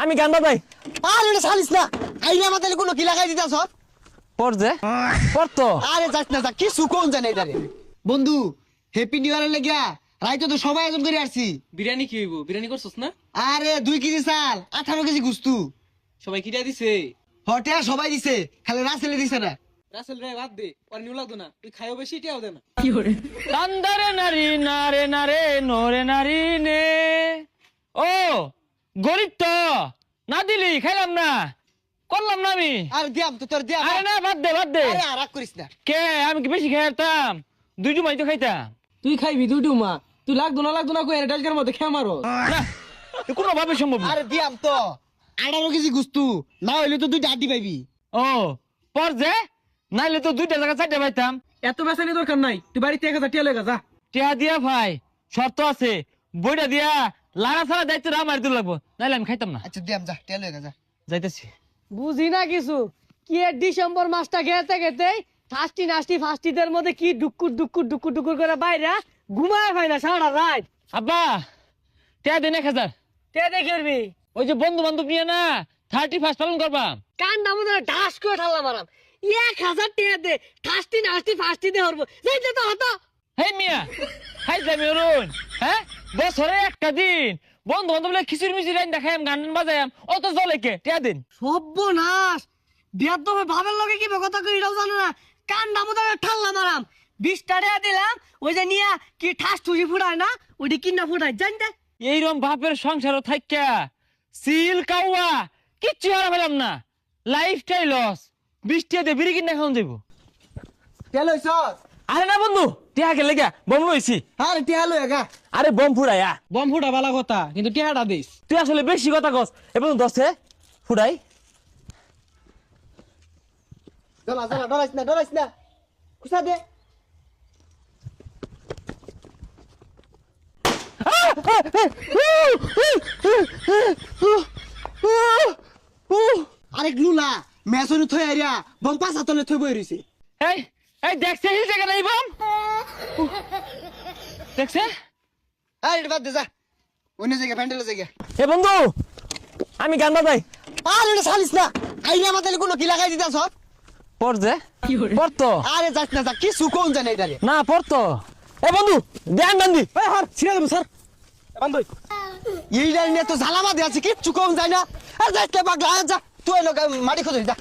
আমি গান বাজাই। আরে এটা ছাড়িস না, আইনা মাথায় কোনো কি লাগাই দিতাছ? পর যে পর তো আরে যাস না, যা কি সুকোন জানে এটা রে। বন্ধু হ্যাপি নিউ ইয়ারের লাগিয়া রাইতে তো সবাই আয়োজন করে আসছি। বিরিয়ানি কি হইব? বিরিয়ানি করছস না? আরে 2 কেজি চাল, 18 কেজি গুস্তু। সবাই কিটা দিছে? হটে সবাই দিছে, খালি রাসেলে দিছে না। রাসেল রে বাদ দে, আর নিউ লাগতো না, তুই খাইও বেশি এটাও দে না। কান্দারে নারী নারে নারে নরে নারী নে। ও গরিব তো না দিলি খাইলাম না, করলাম না আমি। আর দিয়াম তো তোর দিয়াম। আরে না বাদ দে বাদ দে। আরে আরাক করিস না। কে আমি কি বেশি খাইতাম? দুইটু মাই তো খাইতাম। তুই খাইবি দুইটু মা, তুই লাগতো না কই এটা ডালকার মধ্যে খেয়ে মারো না কোনো ভাবে সম্ভব না। আরে দিয়াম তো 18 কেজি গুস্তু, না হইলে তো 2টা আড্ডি পাইবি। ও পর যে নাইলে তো 2টা জায়গা 4টা পাইতাম। এত বেসানি দরকার নাই, তুই বাড়িতে 1000 টাকা লয়ে যা। টিয়া দিয়া ভাই শর্ত আছে, বইটা দিয়া লাড়া ছাড়া দায়িত্ব আমার দিল লাগবো, নাইলে আমি খাইতাম না। আচ্ছা দিয়াম, যা টেল হয়ে যা। যাইতেছি। বুঝি না কিছু কি এর ডিসেম্বর মাসটা গেতে গেতে ফাস্টি নাস্টি ফাস্টিদের মধ্যে কি ডুকুর করে বাইরে ঘুমায় ভাই না সারা রাত। আব্বা টিয়া দেন 1000। তে দেখবি ওই যে বন্ধু বান্ধব নিয়ে না 31 পালন করবা। কান নামে ঢাস করে ঠাল্লা মারাম 1000 টাকা দে ফাস্টি নাস্টি ফাস্টি দে হরবো যাইতে তো হতো। হে মিয়া খাই যাবি অরুণ, হ্যাঁ বছরে একটা দিন বন্ধু বান্ধব খিচুড়ি মিচুড়ি রাইন দেখাম গান বাজায়াম, অত জলে কে টিয়া দিন। সর্বনাশ বিয়ার তো ভাবের লগে কি কথা কই এটাও জানো না, কান নামে ঠাল্লা মারাম 20 টাকা দিলাম ওই যে নিয়া কি ঠাস ঠুসি ফুটায় না ওইটি কিনা ফুটায় জানতে। এইরকম বাপের সংসারও থাইকা সিল কাউয়া কিচ্ছু হারা পেলাম না, লাইফটাই লস। 20 টাকা দিয়ে বিড়ি কিনা খাওয়া যাবো। টেল হইছ? আরে না বন্ধু টিয়া গেলে গা বম লইছি। আরে টেল হয়ে গা। আরে বম ফুড়াইয়া বম ফুটা বালা কথা, কিন্তু টিয়াটা দিস। তুই আসলে বেশি কথা কস। এবং দশে ফুড়াই জ্বালা জ্বালা, ডরাইস না খুশা দে। আরে গ্লুলা মেসনে থই আইরা বম পাঁচ হাতলে থই বই রইছে। এই এই দেখছে এই জায়গা নাই বম দেখছে। আরে এটা বাদ দে যা, অন্য জায়গা প্যান্ডেলের জায়গা। এ বন্ধু আমি গান বাজাই। আরে এটা ছাড়িস না, আইনা মাথায় কোনো কি লাগাই দিতাছ? পর যে পর তো আরে যাস না, যা কি সুকোন জানে এটা রে। না পর তো। এ বন্ধু ধ্যান বান্ধি। এই হার ছিড়ে দেব স্যার বান্ধই। এই লাইনে তো ঝালামা দিয়ে আছে, কি সুকোন যায় না। আর যাইতে পাগলা, যা তুই লোক মাটি খোঁজ যা।